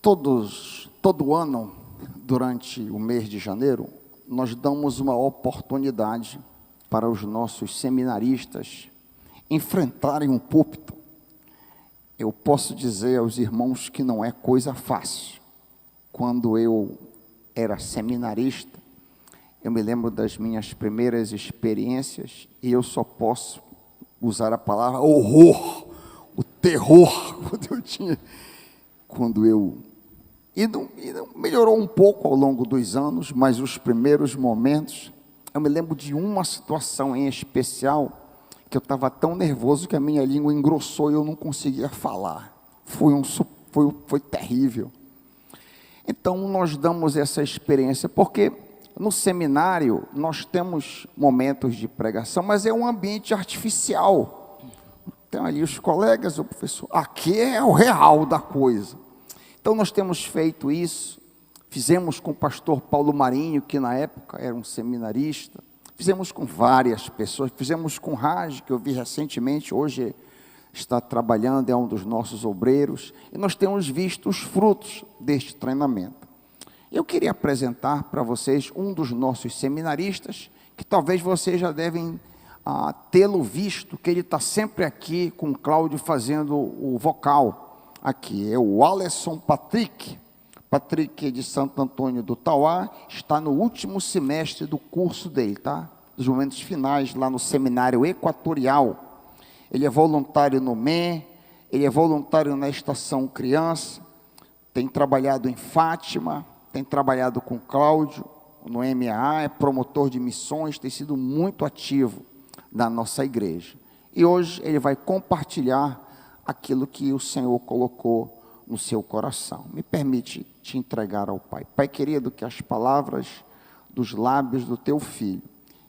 Todo ano, durante o mês de janeiro, nós damos uma oportunidade para os nossos seminaristas enfrentarem um púlpito. Eu posso dizer aos irmãos que não é coisa fácil. Quando eu era seminarista, eu me lembro das minhas primeiras experiências, e eu só posso usar a palavra horror, o terror, E não melhorou um pouco ao longo dos anos, mas os primeiros momentos, eu me lembro de uma situação em especial, que eu estava tão nervoso que a minha língua engrossou e eu não conseguia falar. Foi terrível. Então, nós damos essa experiência, porque no seminário nós temos momentos de pregação, mas é um ambiente artificial. Tem ali os colegas, o professor. Aqui é o real da coisa. Então, nós temos feito isso, fizemos com o pastor Paulo Marinho, que na época era um seminarista, fizemos com várias pessoas, fizemos com o Raj, que eu vi recentemente, hoje está trabalhando, é um dos nossos obreiros, e nós temos visto os frutos deste treinamento. Eu queria apresentar para vocês um dos nossos seminaristas, que talvez vocês já devem tê-lo visto, que ele está sempre aqui com o Cláudio fazendo o vocal. Aqui é o Alisson Patrick. Patrick é de Santo Antônio do Tauá, está no último semestre do curso dele, tá? Dos momentos finais lá no Seminário Equatorial. Ele é voluntário no MEN, ele é voluntário na Estação Criança, tem trabalhado em Fátima, tem trabalhado com Cláudio no MAA, é promotor de missões, tem sido muito ativo na nossa igreja. E hoje ele vai compartilhar aquilo que o Senhor colocou no seu coração. Me permite te entregar ao Pai. Pai querido, que as palavras dos lábios do teu filho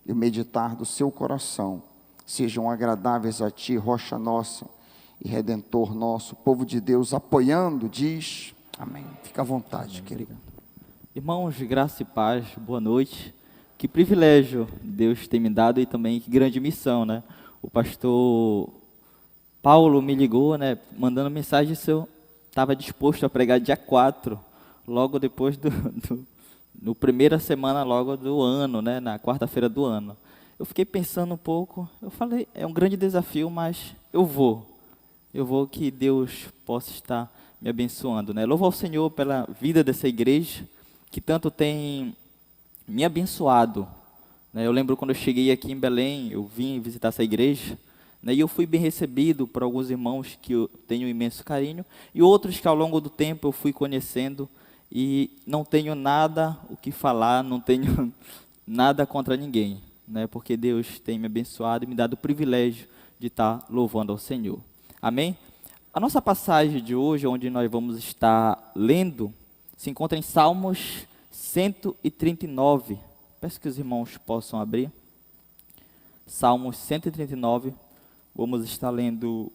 e o meditar do seu coração sejam agradáveis a ti, rocha nossa e redentor nosso. O povo de Deus apoiando, diz amém. Fica à vontade, querido. Irmãos, graça e paz, boa noite. Que privilégio Deus tem me dado e também que grande missão, né? O pastor Paulo me ligou, né, mandando mensagem se eu estava disposto a pregar dia 4, logo depois no primeira semana logo do ano, né, na quarta-feira do ano. Eu fiquei pensando um pouco, eu falei, é um grande desafio, mas eu vou que Deus possa estar me abençoando, né. Louvo ao Senhor pela vida dessa igreja, que tanto tem me abençoado, né. Eu lembro quando eu cheguei aqui em Belém, eu vim visitar essa igreja, e eu fui bem recebido por alguns irmãos que eu tenho um imenso carinho, e outros que ao longo do tempo eu fui conhecendo, e não tenho nada o que falar, não tenho nada contra ninguém, né, porque Deus tem me abençoado e me dado o privilégio de estar louvando ao Senhor. Amém? A nossa passagem de hoje, onde nós vamos estar lendo, se encontra em Salmos 139. Peço que os irmãos possam abrir. Salmos 139. Vamos estar lendo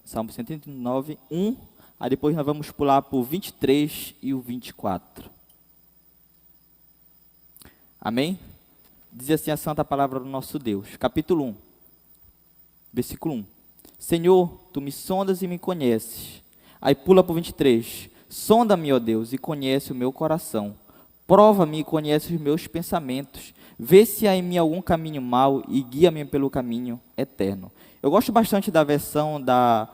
Salmo 139, 1, aí depois nós vamos pular para o 23 e o 24. Amém? Diz assim a santa palavra do nosso Deus, capítulo 1, versículo 1. Senhor, tu me sondas e me conheces. Aí pula para o 23. Sonda-me, ó Deus, e conhece o meu coração. Prova-me e conhece os meus pensamentos. Vê se há em mim algum caminho mau e guia-me pelo caminho eterno. Eu gosto bastante da versão da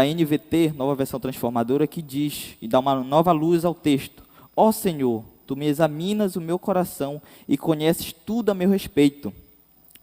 NVT, nova versão transformadora, que diz, e dá uma nova luz ao texto. Ó Senhor, tu me examinas o meu coração e conheces tudo a meu respeito.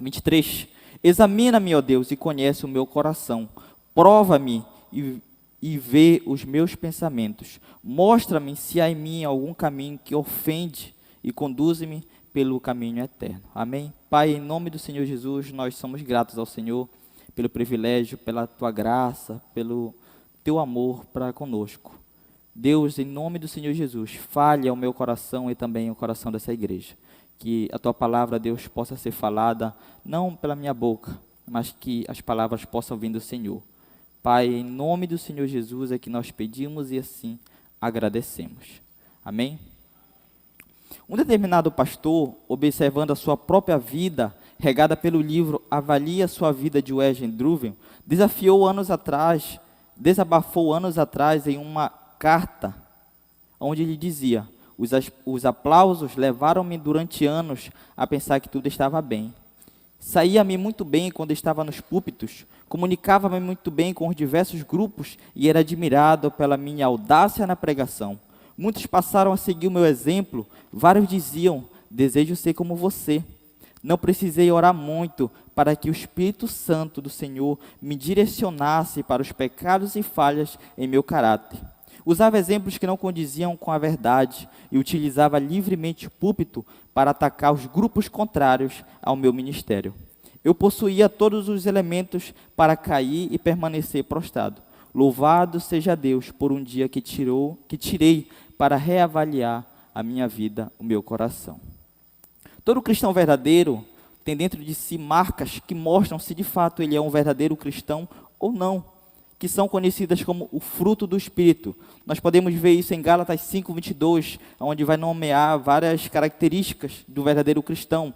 23. Examina-me, ó Deus, e conhece o meu coração. Prova-me e vê os meus pensamentos. Mostra-me se há em mim algum caminho que ofende e conduze-me pelo caminho eterno. Amém? Pai, em nome do Senhor Jesus, nós somos gratos ao Senhor pelo privilégio, pela tua graça, pelo teu amor para conosco. Deus, em nome do Senhor Jesus, fale ao meu coração e também ao coração dessa igreja. Que a tua palavra, Deus, possa ser falada, não pela minha boca, mas que as palavras possam vir do Senhor. Pai, em nome do Senhor Jesus é que nós pedimos e assim agradecemos. Amém? Um determinado pastor, observando a sua própria vida, regada pelo livro Avalie a Sua Vida, de Eugene Druvin, desafiou anos atrás desabafou anos atrás em uma carta, onde ele dizia: os aplausos levaram-me durante anos a pensar que tudo estava bem. Saía-me muito bem quando estava nos púlpitos, comunicava-me muito bem com os diversos grupos e era admirado pela minha audácia na pregação. Muitos passaram a seguir o meu exemplo, vários diziam: desejo ser como você. Não precisei orar muito para que o Espírito Santo do Senhor me direcionasse para os pecados e falhas em meu caráter. Usava exemplos que não condiziam com a verdade e utilizava livremente o púlpito para atacar os grupos contrários ao meu ministério. Eu possuía todos os elementos para cair e permanecer prostrado. Louvado seja Deus por um dia que tirei para reavaliar a minha vida, o meu coração. Todo cristão verdadeiro tem dentro de si marcas que mostram se de fato ele é um verdadeiro cristão ou não, que são conhecidas como o fruto do Espírito. Nós podemos ver isso em Gálatas 5:22, onde vai nomear várias características do verdadeiro cristão.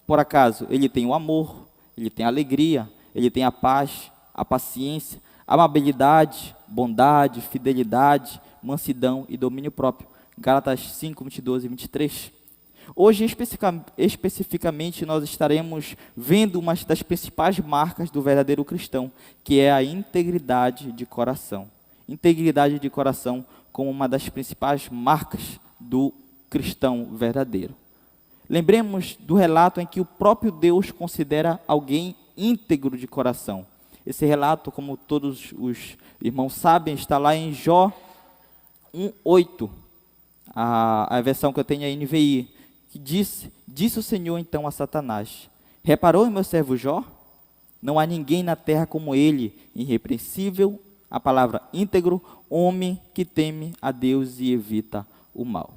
Por acaso, ele tem o amor, ele tem a alegria, ele tem a paz, a paciência, a amabilidade, bondade, fidelidade, mansidão e domínio próprio. Gálatas 5:22 e 23. Hoje, especificamente, nós estaremos vendo uma das principais marcas do verdadeiro cristão, que é a integridade de coração. Integridade de coração como uma das principais marcas do cristão verdadeiro. Lembremos do relato em que o próprio Deus considera alguém íntegro de coração. Esse relato, como todos os irmãos sabem, está lá em Jó 1:8, a versão que eu tenho é a NVI, que disse o Senhor então a Satanás: reparou em meu servo Jó? Não há ninguém na terra como ele, irrepreensível, a palavra íntegro, homem que teme a Deus e evita o mal.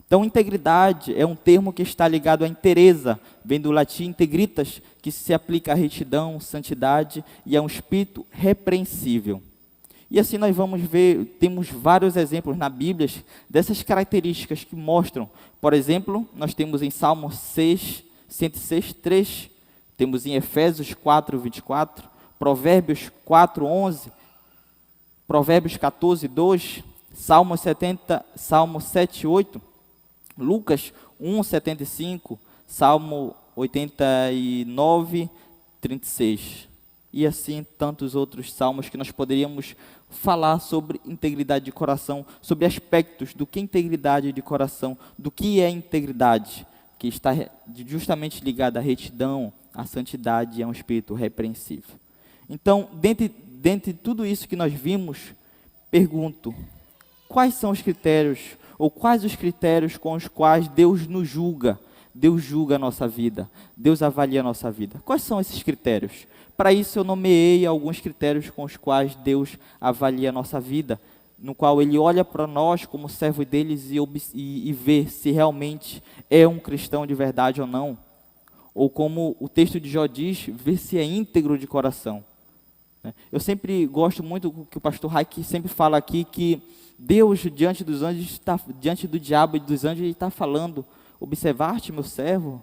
Então, integridade é um termo que está ligado à inteireza, vem do latim integritas, que se aplica à retidão, santidade e a um espírito repreensível. E assim nós vamos ver, temos vários exemplos na Bíblia dessas características que mostram. Por exemplo, nós temos em Salmo 106:3, temos em Efésios 4:24, Provérbios 4:11, Provérbios 14:2, Salmo 7:8, Lucas 1:75, Salmo 89:36. E assim tantos outros salmos que nós poderíamos falar sobre integridade de coração, sobre aspectos do que é integridade de coração, do que é integridade, que está justamente ligada à retidão, à santidade e a um espírito repreensível. Então, dentre tudo isso que nós vimos, pergunto: quais são os critérios, ou quais os critérios com os quais Deus nos julga? Deus julga a nossa vida, Deus avalia a nossa vida. Quais são esses critérios? Para isso eu nomeei alguns critérios com os quais Deus avalia a nossa vida, no qual Ele olha para nós como servo deles e vê se realmente é um cristão de verdade ou não. Ou como o texto de Jó diz, vê se é íntegro de coração. Eu sempre gosto muito do que o pastor Raik sempre fala aqui, que Deus diante dos anjos, diante do diabo e dos anjos, Ele está falando: observaste meu servo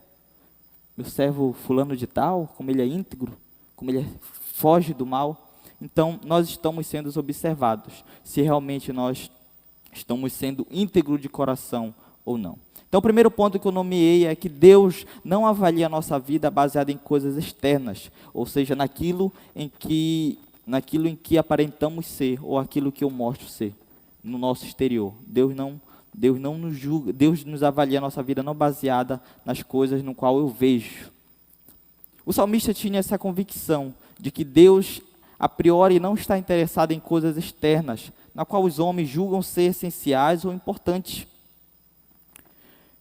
fulano de tal, como ele é íntegro, como ele foge do mal. Então, nós estamos sendo observados, se realmente nós estamos sendo íntegros de coração ou não. Então, o primeiro ponto que eu nomeei é que Deus não avalia a nossa vida baseada em coisas externas, ou seja, naquilo em que aparentamos ser, ou aquilo que eu mostro ser, no nosso exterior. Deus não nos julga, Deus nos avalia a nossa vida não baseada nas coisas no qual eu vejo. O salmista tinha essa convicção de que Deus, a priori, não está interessado em coisas externas, na qual os homens julgam ser essenciais ou importantes.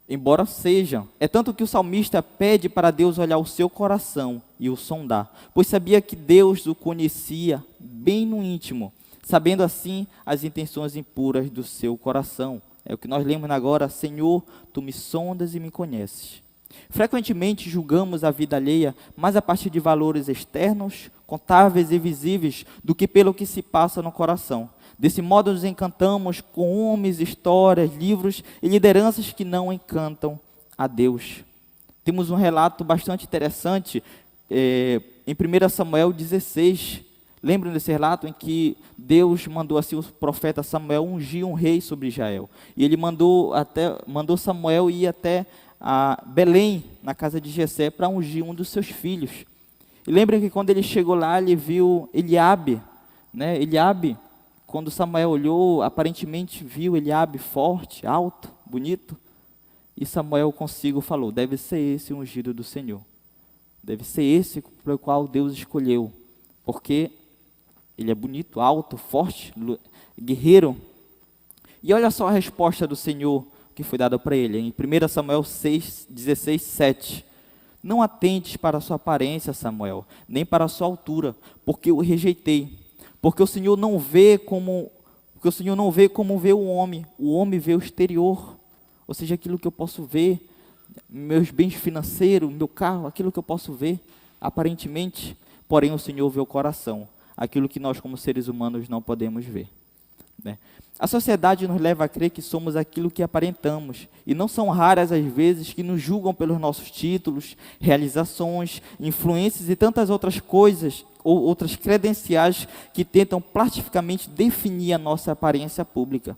Embora sejam. É tanto que o salmista pede para Deus olhar o seu coração e o sondar, pois sabia que Deus o conhecia bem no íntimo, sabendo assim as intenções impuras do seu coração. É o que nós lemos agora: Senhor, tu me sondas e me conheces. Frequentemente julgamos a vida alheia mais a partir de valores externos, contáveis e visíveis, do que pelo que se passa no coração. Desse modo nos encantamos com homens, histórias, livros e lideranças que não encantam a Deus. Temos um relato bastante interessante em 1 Samuel 16. Lembram desse relato em que Deus mandou assim o profeta Samuel ungir um rei sobre Israel. E ele mandou Samuel ir até a Belém, na casa de Jessé, para ungir um dos seus filhos. E lembrem que quando ele chegou lá, ele viu Eliabe, né? Eliabe, quando Samuel olhou, aparentemente viu Eliabe forte, alto, bonito. E Samuel consigo falou: deve ser esse o ungido do Senhor. Deve ser esse pelo qual Deus escolheu. Porque ele é bonito, alto, forte, guerreiro. E olha só a resposta do Senhor que foi dada para ele, em 1 Samuel 16, 7. Não atentes para a sua aparência, Samuel, nem para a sua altura, porque eu o rejeitei. Porque o Senhor não vê como vê o homem vê o exterior, ou seja, aquilo que eu posso ver, meus bens financeiros, meu carro, aquilo que eu posso ver, aparentemente, porém o Senhor vê o coração, aquilo que nós como seres humanos não podemos ver, né? A sociedade nos leva a crer que somos aquilo que aparentamos, e não são raras as vezes que nos julgam pelos nossos títulos, realizações, influências e tantas outras coisas, ou outras credenciais que tentam plastificamente definir a nossa aparência pública.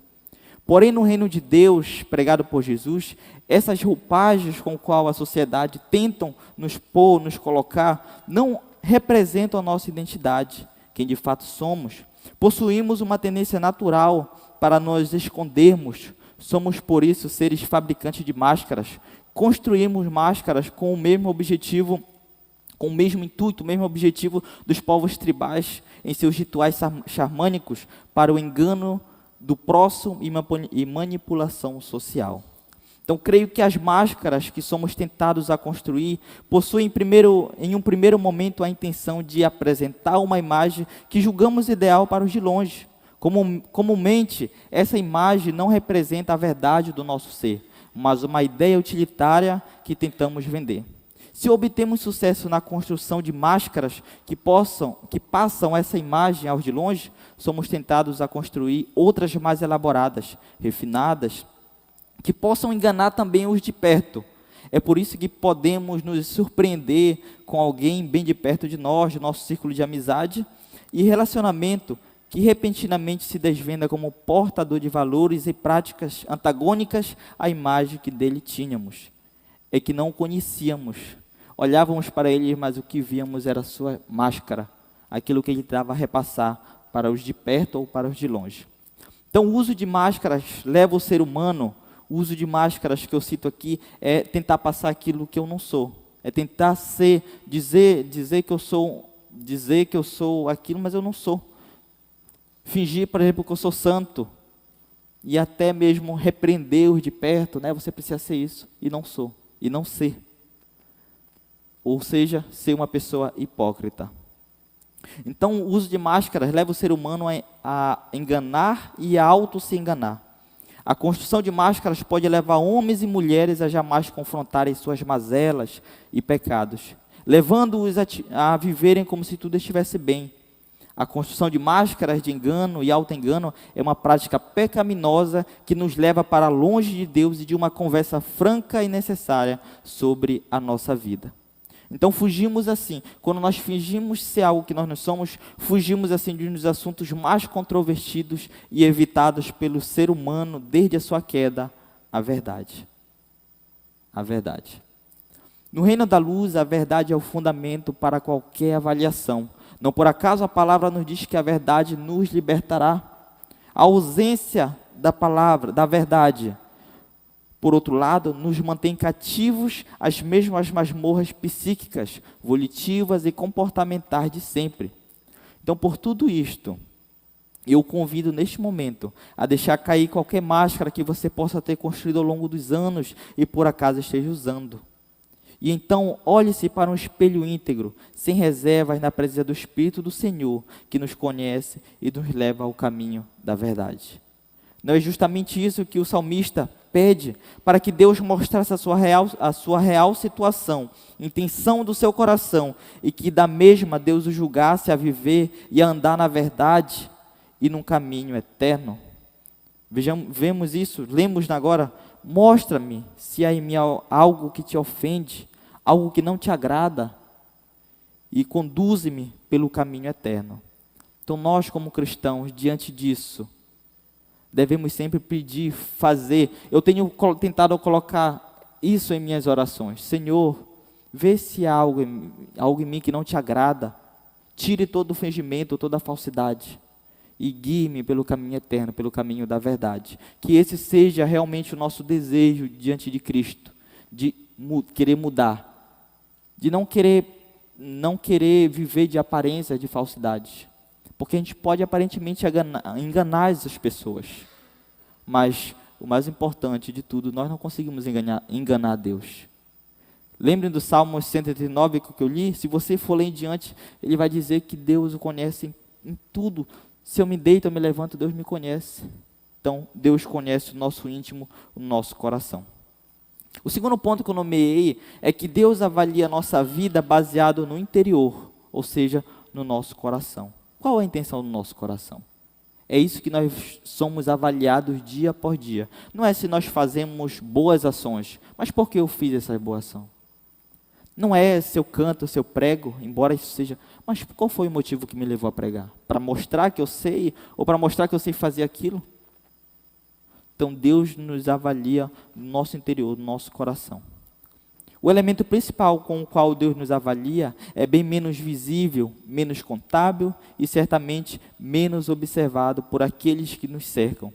Porém, no reino de Deus, pregado por Jesus, essas roupagens com qual a sociedade tentam nos pôr, nos colocar, não representam a nossa identidade, quem de fato somos. Possuímos uma tendência natural para nos escondermos. Somos, por isso, seres fabricantes de máscaras. Construímos máscaras com o mesmo objetivo, com o mesmo intuito, o mesmo objetivo dos povos tribais em seus rituais xamânicos para o engano do próximo e manipulação social. Então, creio que as máscaras que somos tentados a construir possuem, em um primeiro momento, a intenção de apresentar uma imagem que julgamos ideal para os de longe. Comumente, essa imagem não representa a verdade do nosso ser, mas uma ideia utilitária que tentamos vender. Se obtemos sucesso na construção de máscaras que passam essa imagem aos de longe, somos tentados a construir outras mais elaboradas, refinadas, que possam enganar também os de perto. É por isso que podemos nos surpreender com alguém bem de perto de nós, do nosso círculo de amizade e relacionamento, que repentinamente se desvenda como portador de valores e práticas antagônicas à imagem que dele tínhamos. É que não o conhecíamos. Olhávamos para ele, mas o que víamos era sua máscara, aquilo que ele dava a repassar para os de perto ou para os de longe. Então, o uso de máscaras leva o ser humano. O uso de máscaras que eu cito aqui é tentar passar aquilo que eu não sou. É tentar dizer que eu sou aquilo, mas eu não sou. Fingir, por exemplo, que eu sou santo. E até mesmo repreender os de perto, né? Você precisa ser isso, e não sou, e não ser. Ou seja, ser uma pessoa hipócrita. Então, o uso de máscaras leva o ser humano a enganar e a auto-se enganar. A construção de máscaras pode levar homens e mulheres a jamais confrontarem suas mazelas e pecados, levando-os a viverem como se tudo estivesse bem. A construção de máscaras de engano e auto-engano é uma prática pecaminosa que nos leva para longe de Deus e de uma conversa franca e necessária sobre a nossa vida. Então fugimos assim, quando nós fingimos ser algo que nós não somos, fugimos assim de um dos assuntos mais controvertidos e evitados pelo ser humano desde a sua queda, a verdade. A verdade. No reino da luz, a verdade é o fundamento para qualquer avaliação. Não por acaso a palavra nos diz que a verdade nos libertará. A ausência da palavra, da verdade, por outro lado, nos mantém cativos às mesmas masmorras psíquicas, volitivas e comportamentais de sempre. Então, por tudo isto, eu convido neste momento a deixar cair qualquer máscara que você possa ter construído ao longo dos anos e por acaso esteja usando. E então, olhe-se para um espelho íntegro, sem reservas, na presença do Espírito do Senhor, que nos conhece e nos leva ao caminho da verdade. Não é justamente isso que o salmista pede, para que Deus mostrasse a sua real situação, intenção do seu coração, e que da mesma Deus o julgasse a viver e a andar na verdade e num caminho eterno? Vemos isso, lemos agora. Mostra-me se há em mim algo que te ofende, algo que não te agrada, e conduze-me pelo caminho eterno. Então nós, como cristãos, diante disso, devemos sempre pedir, fazer. Eu tenho tentado colocar isso em minhas orações. Senhor, vê se há algo em mim que não te agrada. Tire todo o fingimento, toda a falsidade. E guie-me pelo caminho eterno, pelo caminho da verdade. Que esse seja realmente o nosso desejo diante de Cristo. De querer mudar. De não querer viver de aparência, de falsidade. Porque a gente pode aparentemente enganar essas pessoas. Mas o mais importante de tudo, nós não conseguimos enganar Deus. Lembrem do Salmo 139 que eu li? Se você for ler em diante, ele vai dizer que Deus o conhece em tudo. Se eu me deito, eu me levanto, Deus me conhece. Então, Deus conhece o nosso íntimo, o nosso coração. O segundo ponto que eu nomeei é que Deus avalia a nossa vida baseado no interior, ou seja, no nosso coração. Qual é a intenção do nosso coração? É isso que nós somos avaliados dia após dia. Não é se nós fazemos boas ações, mas por que eu fiz essa boa ação? Não é se eu canto, se eu prego, embora isso seja, mas qual foi o motivo que me levou a pregar? Para mostrar que eu sei, ou para mostrar que eu sei fazer aquilo? Então Deus nos avalia no nosso interior, no nosso coração. O elemento principal com o qual Deus nos avalia é bem menos visível, menos contábil e certamente menos observado por aqueles que nos cercam.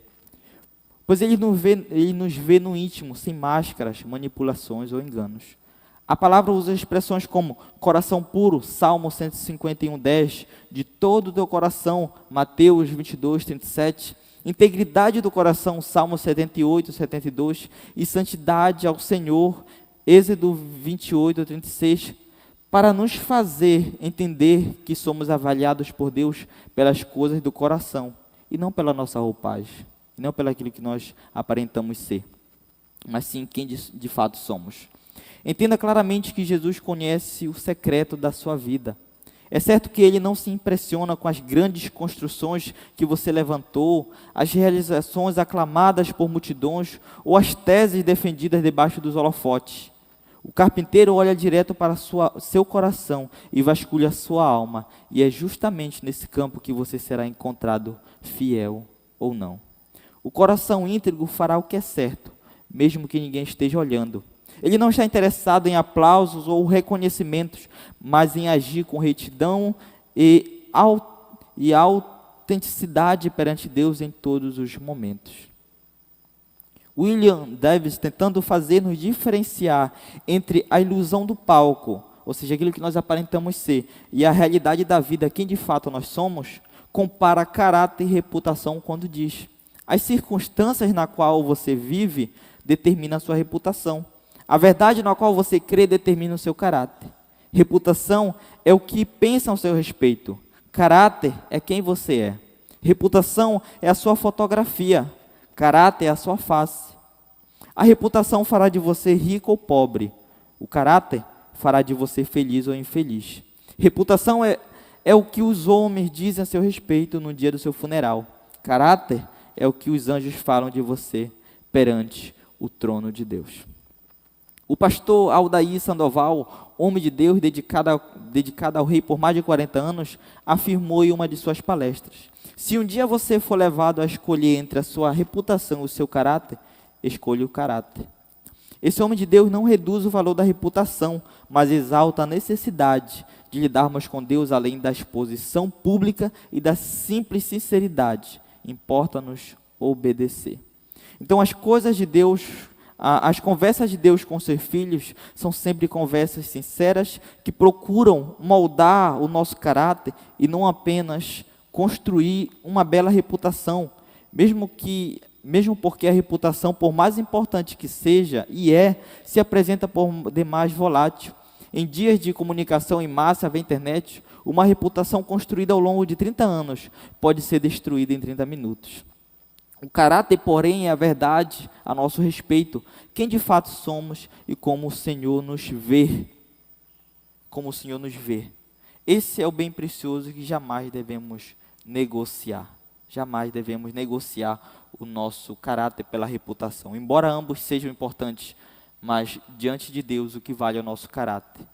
Pois Ele nos vê no íntimo, sem máscaras, manipulações ou enganos. A palavra usa expressões como coração puro, Salmo 151:10, de todo o teu coração, Mateus 22:37, integridade do coração, Salmo 78:72, e santidade ao Senhor, Êxodo 28:36, para nos fazer entender que somos avaliados por Deus pelas coisas do coração, e não pela nossa roupagem, e não pelo aquilo que nós aparentamos ser, mas sim quem de fato somos. Entenda claramente que Jesus conhece o secreto da sua vida. É certo que Ele não se impressiona com as grandes construções que você levantou, as realizações aclamadas por multidões ou as teses defendidas debaixo dos holofotes. O carpinteiro olha direto para seu coração e vasculha a sua alma, e é justamente nesse campo que você será encontrado, fiel ou não. O coração íntegro fará o que é certo, mesmo que ninguém esteja olhando. Ele não está interessado em aplausos ou reconhecimentos, mas em agir com retidão e autenticidade perante Deus em todos os momentos. William Davis, tentando fazer-nos diferenciar entre a ilusão do palco, ou seja, aquilo que nós aparentamos ser, e a realidade da vida, quem de fato nós somos, compara caráter e reputação quando diz: as circunstâncias na qual você vive determinam a sua reputação. A verdade na qual você crê determina o seu caráter. Reputação é o que pensam ao seu respeito. Caráter é quem você é. Reputação é a sua fotografia. Caráter é a sua face. A reputação fará de você rico ou pobre. O caráter fará de você feliz ou infeliz. Reputação é o que os homens dizem a seu respeito no dia do seu funeral. Caráter é o que os anjos falam de você perante o trono de Deus. O pastor Aldair Sandoval, homem de Deus dedicado ao rei por mais de 40 anos, afirmou em uma de suas palestras: se um dia você for levado a escolher entre a sua reputação e o seu caráter, escolha o caráter. Esse homem de Deus não reduz o valor da reputação, mas exalta a necessidade de lidarmos com Deus além da exposição pública e da simples sinceridade. Importa-nos obedecer. Então as coisas de Deus, as conversas de Deus com seus filhos são sempre conversas sinceras que procuram moldar o nosso caráter e não apenas construir uma bela reputação, mesmo porque a reputação, por mais importante que seja, se apresenta por demais volátil. Em dias de comunicação em massa via internet, uma reputação construída ao longo de 30 anos pode ser destruída em 30 minutos. O caráter, porém, é a verdade a nosso respeito, quem de fato somos e como o Senhor nos vê. Como o Senhor nos vê. Esse é o bem precioso que jamais devemos negociar. Jamais devemos negociar o nosso caráter pela reputação. Embora ambos sejam importantes, mas diante de Deus o que vale é o nosso caráter.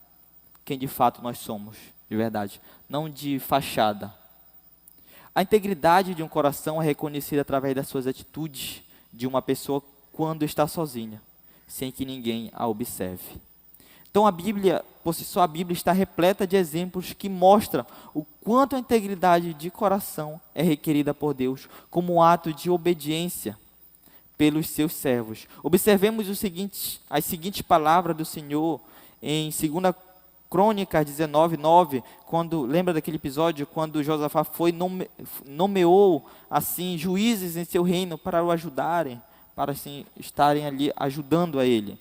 Quem de fato nós somos, de verdade, não de fachada. A integridade de um coração é reconhecida através das suas atitudes de uma pessoa quando está sozinha, sem que ninguém a observe. Então a Bíblia, por si só, a Bíblia está repleta de exemplos que mostram o quanto a integridade de coração é requerida por Deus como um ato de obediência pelos seus servos. Observemos as seguintes palavras do Senhor em 2 Crônicas 19:9, quando lembra daquele episódio quando Josafá nomeou assim juízes em seu reino para o ajudarem, para assim estarem ali ajudando a ele.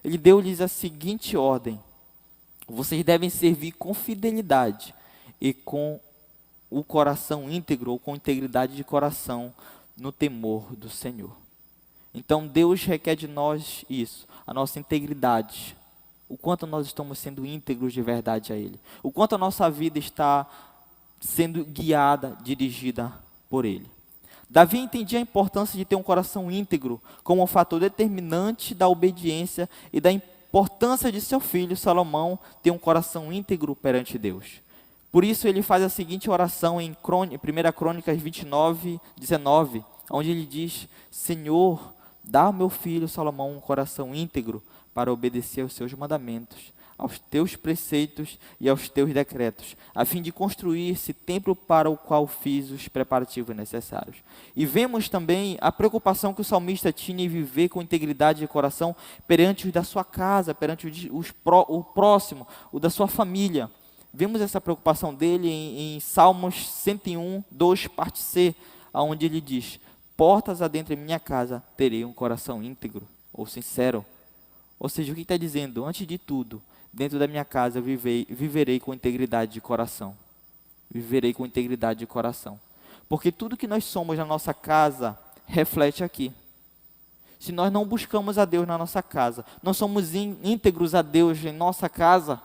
Ele deu-lhes a seguinte ordem: vocês devem servir com fidelidade e com o coração íntegro, ou com integridade de coração, no temor do Senhor. Então Deus requer de nós isso, a nossa integridade, o quanto nós estamos sendo íntegros de verdade a Ele, o quanto a nossa vida está sendo guiada, dirigida por Ele. Davi entendia a importância de ter um coração íntegro como um fator determinante da obediência e da importância de seu filho Salomão ter um coração íntegro perante Deus. Por isso ele faz a seguinte oração em 1 Crônicas 29:19, onde ele diz: Senhor, dá ao meu filho Salomão um coração íntegro para obedecer aos seus mandamentos, aos teus preceitos e aos teus decretos, a fim de construir esse templo para o qual fiz os preparativos necessários. E vemos também a preocupação que o salmista tinha em viver com integridade de coração perante os da sua casa, perante o próximo, o da sua família. Vemos essa preocupação dele em Salmos 101:2, parte C, onde ele diz: portas adentro em minha casa terei um coração íntegro ou sincero. Ou seja, o que está dizendo? Antes de tudo, dentro da minha casa eu viverei com integridade de coração. Viverei com integridade de coração. Porque tudo que nós somos na nossa casa reflete aqui. Se nós não buscamos a Deus na nossa casa, não somos íntegros a Deus em nossa casa,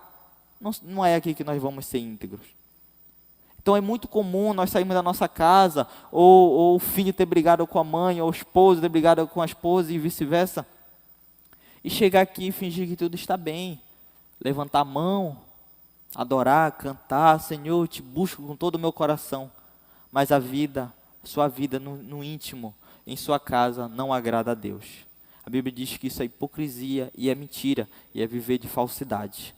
não é aqui que nós vamos ser íntegros. Então é muito comum nós sairmos da nossa casa, ou o filho ter brigado com a mãe, ou o esposo ter brigado com a esposa e vice-versa, e chegar aqui e fingir que tudo está bem, levantar a mão, adorar, cantar: Senhor, eu te busco com todo o meu coração, mas a sua vida no íntimo, em sua casa, não agrada a Deus. A Bíblia diz que isso é hipocrisia e é mentira, e é viver de falsidade.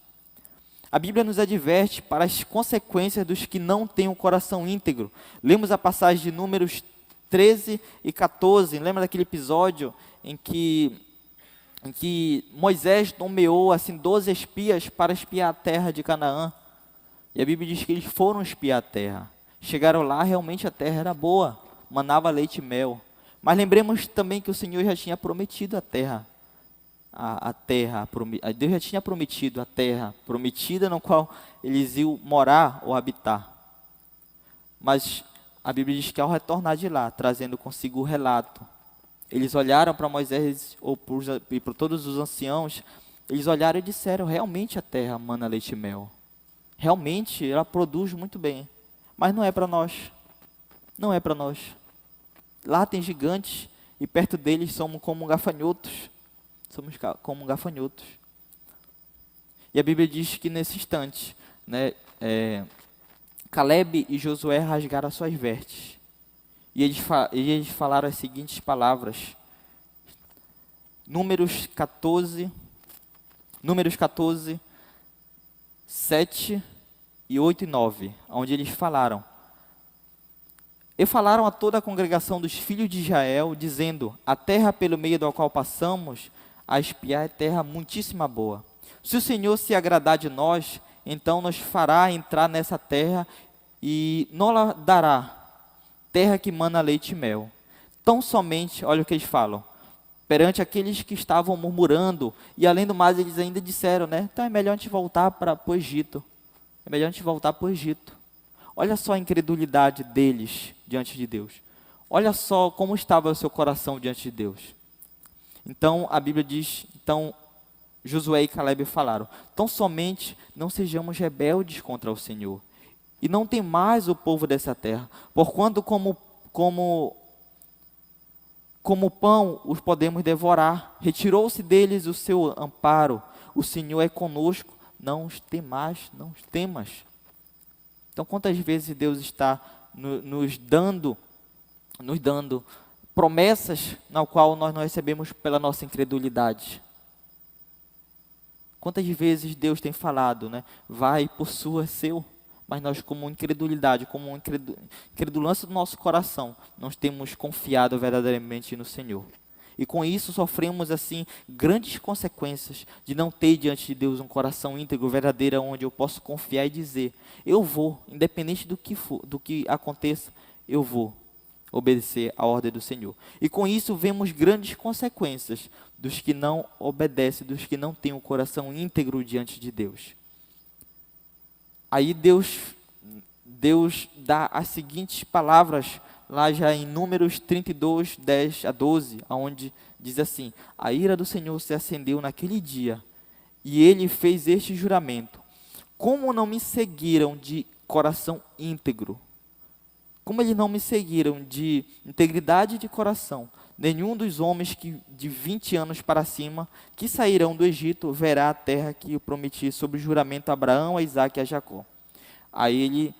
A Bíblia nos adverte para as consequências dos que não têm um coração íntegro. Lemos a passagem de Números 13 e 14, lembra daquele episódio em que Moisés nomeou assim 12 espias para espiar a terra de Canaã. E a Bíblia diz que eles foram espiar a terra. Chegaram lá, realmente a terra era boa, manava leite e mel. Mas lembremos também que o Senhor já tinha prometido a terra. Deus já tinha prometido a terra prometida no qual eles iam morar ou habitar. Mas a Bíblia diz que ao retornar de lá, trazendo consigo o relato, eles olharam para Moisés e para todos os anciãos, eles olharam e disseram: realmente a terra mana leite e mel. Realmente ela produz muito bem, mas não é para nós. Não é para nós. Lá tem gigantes e perto deles somos como gafanhotos. Somos como gafanhotos. E a Bíblia diz que nesse instante, Caleb e Josué rasgaram as suas vestes. E eles falaram as seguintes palavras. Números 14, 7 e 8 e 9, onde eles falaram: e falaram a toda a congregação dos filhos de Israel, dizendo: a terra pelo meio da qual passamos a espiar é terra muitíssima boa. Se o Senhor se agradar de nós, então nos fará entrar nessa terra e nos dará terra que mana leite e mel. Tão somente, olha o que eles falam, perante aqueles que estavam murmurando, e além do mais eles ainda disseram, então é melhor a gente voltar para o Egito. É melhor a gente voltar para o Egito. Olha só a incredulidade deles diante de Deus. Olha só como estava o seu coração diante de Deus. Então a Bíblia diz, Josué e Caleb falaram: tão somente não sejamos rebeldes contra o Senhor, e não tem mais o povo dessa terra, porquanto como pão os podemos devorar. Retirou-se deles o seu amparo, o Senhor é conosco, não os temas. Então quantas vezes Deus está nos dando promessas na qual nós não recebemos pela nossa incredulidade. Quantas vezes Deus tem falado, né? Vai, possua, é seu. Mas nós, como incredulidade, como incredulância do nosso coração, nós temos confiado verdadeiramente no Senhor. E com isso sofremos, assim, grandes consequências de não ter diante de Deus um coração íntegro, verdadeiro, onde eu posso confiar e dizer, eu vou, independente do que aconteça, eu vou obedecer à ordem do Senhor. E com isso vemos grandes consequências dos que não obedecem, dos que não têm o coração íntegro diante de Deus. Aí Deus dá as seguintes palavras, lá já em Números 32, 10 a 12, onde diz assim, a ira do Senhor se acendeu naquele dia, e ele fez este juramento, como não me seguiram de coração íntegro, como eles não me seguiram de integridade de coração, nenhum dos homens de 20 anos para cima, que sairão do Egito, verá a terra que eu prometi sob juramento a Abraão, a Isaque e a Jacó. Aí ele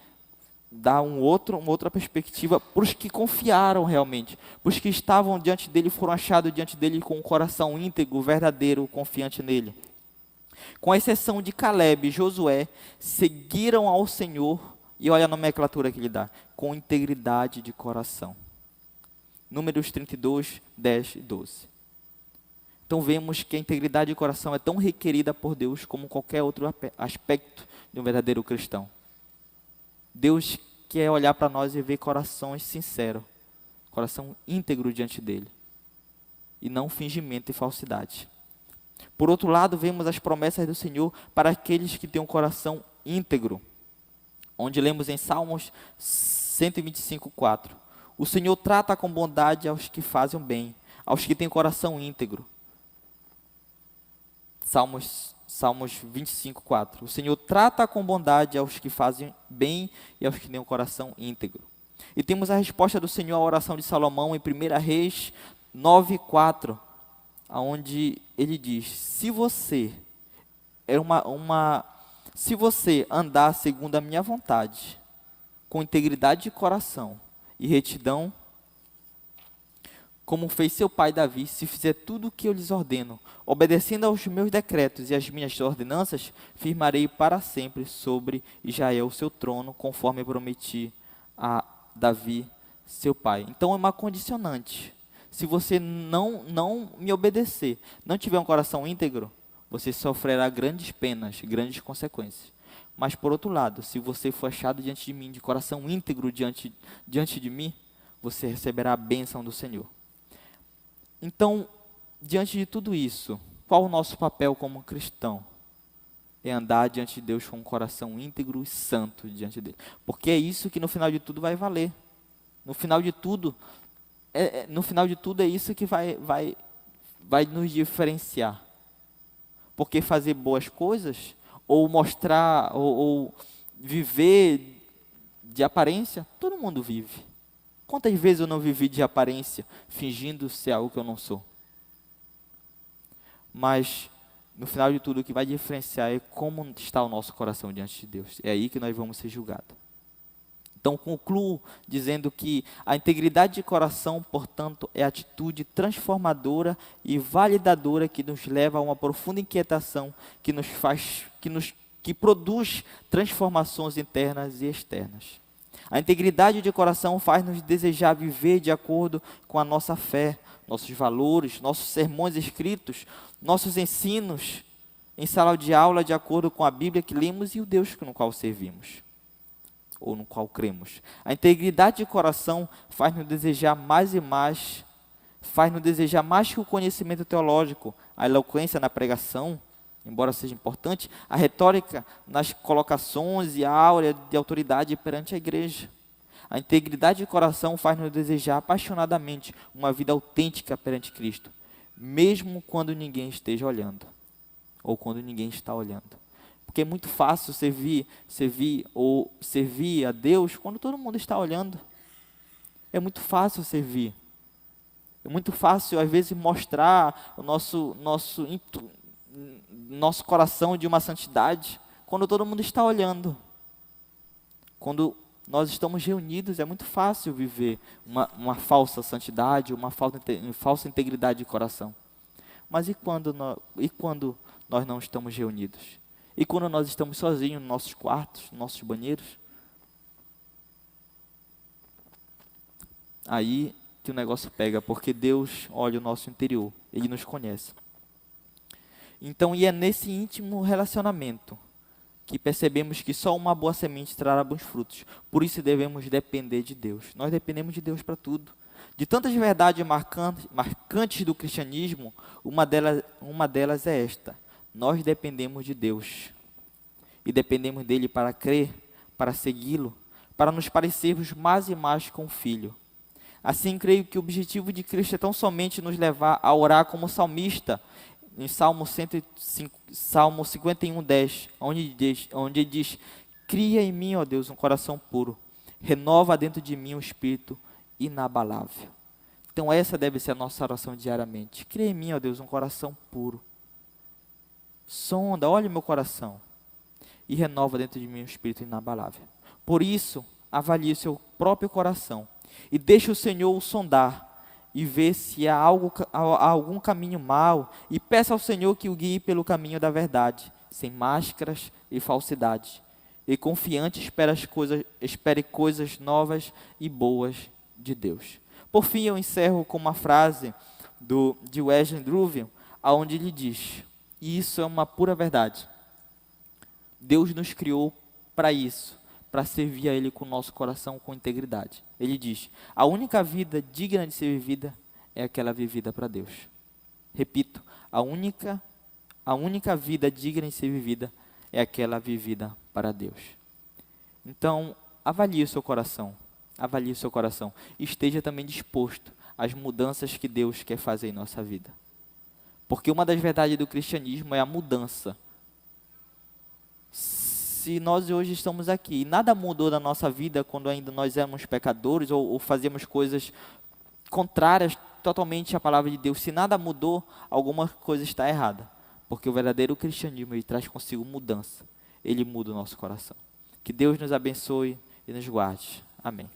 dá uma outra perspectiva para os que confiaram realmente, para os que estavam diante dele, foram achados diante dele com um coração íntegro, verdadeiro, confiante nele. Com exceção de Caleb e Josué, seguiram ao Senhor, e olha a nomenclatura que ele dá, com integridade de coração. Números 32, 10 e 12. Então vemos que a integridade de coração é tão requerida por Deus como qualquer outro aspecto de um verdadeiro cristão. Deus quer olhar para nós e ver corações sinceros, coração íntegro diante dele, e não fingimento e falsidade. Por outro lado, vemos as promessas do Senhor para aqueles que têm um coração íntegro, onde lemos em Salmos 125, 4. O Senhor trata com bondade aos que fazem o bem, aos que têm coração íntegro. Salmos 25, 4. O Senhor trata com bondade aos que fazem bem e aos que têm um coração íntegro. E temos a resposta do Senhor à oração de Salomão em 1 Reis 9, 4, onde ele diz, se você andar segundo a minha vontade, com integridade de coração e retidão, como fez seu pai Davi, se fizer tudo o que eu lhes ordeno, obedecendo aos meus decretos e às minhas ordenanças, firmarei para sempre sobre Israel o seu trono, conforme prometi a Davi, seu pai. Então é uma condicionante. Se você não me obedecer, não tiver um coração íntegro, você sofrerá grandes penas, grandes consequências. Mas por outro lado, se você for achado diante de mim, de coração íntegro diante de mim, você receberá a bênção do Senhor. Então, diante de tudo isso, qual o nosso papel como cristão? É andar diante de Deus com um coração íntegro e santo diante dele. Porque é isso que no final de tudo vai valer. No final de tudo é isso que vai nos diferenciar. Porque fazer boas coisas, ou mostrar, ou viver de aparência, todo mundo vive. Quantas vezes eu não vivi de aparência, fingindo ser algo que eu não sou? Mas, no final de tudo, o que vai diferenciar é como está o nosso coração diante de Deus. É aí que nós vamos ser julgados. Então, concluo dizendo que a integridade de coração, portanto, é a atitude transformadora e validadora que nos leva a uma profunda inquietação, que produz transformações internas e externas. A integridade de coração faz-nos desejar viver de acordo com a nossa fé, nossos valores, nossos sermões escritos, nossos ensinos em sala de aula de acordo com a Bíblia que lemos e o Deus no qual servimos, ou no qual cremos. A integridade de coração faz-nos desejar mais e mais, faz-nos desejar mais que o conhecimento teológico, a eloquência na pregação, embora seja importante, a retórica nas colocações e a áurea de autoridade perante a igreja. A integridade de coração faz-nos desejar apaixonadamente uma vida autêntica perante Cristo, mesmo quando ninguém esteja olhando, ou quando ninguém está olhando. Porque é muito fácil servir a Deus quando todo mundo está olhando. É muito fácil servir. É muito fácil, às vezes, mostrar o nosso coração de uma santidade quando todo mundo está olhando. Quando nós estamos reunidos, é muito fácil viver uma falsa santidade, uma falsa integridade de coração. Mas e quando nós não estamos reunidos? E quando nós estamos sozinhos nos nossos quartos, nos nossos banheiros? Aí que o negócio pega, porque Deus olha o nosso interior, Ele nos conhece. Então, e é nesse íntimo relacionamento que percebemos que só uma boa semente trará bons frutos. Por isso devemos depender de Deus. Nós dependemos de Deus para tudo. De tantas verdades marcantes do cristianismo, uma delas é esta: nós dependemos de Deus. E dependemos dele para crer, para segui-lo, para nos parecermos mais e mais com o Filho. Assim, creio que o objetivo de Cristo é tão somente nos levar a orar como o salmista, em Salmo 51:10, onde ele diz: cria em mim, ó Deus, um coração puro, renova dentro de mim um espírito inabalável. Então essa deve ser a nossa oração diariamente. Cria em mim, ó Deus, um coração puro. Sonda, olha o meu coração e renova dentro de mim um espírito inabalável. Por isso, avalie o seu próprio coração e deixe o Senhor o sondar e ver se há algum caminho mau, e peça ao Senhor que o guie pelo caminho da verdade, sem máscaras e falsidades. E confiante espere coisas novas e boas de Deus. Por fim, eu encerro com uma frase de Wesley Druvin, onde ele diz, e isso é uma pura verdade: Deus nos criou para isso, para servir a Ele com o nosso coração, com integridade. Ele diz: a única vida digna de ser vivida é aquela vivida para Deus. Repito, a única vida digna de ser vivida é aquela vivida para Deus. Então, avalie o seu coração, e esteja também disposto às mudanças que Deus quer fazer em nossa vida. Porque uma das verdades do cristianismo é a mudança. Se nós hoje estamos aqui e nada mudou na nossa vida quando ainda nós éramos pecadores ou fazíamos coisas contrárias totalmente à palavra de Deus, se nada mudou, alguma coisa está errada. Porque o verdadeiro cristianismo, ele traz consigo mudança. Ele muda o nosso coração. Que Deus nos abençoe e nos guarde. Amém.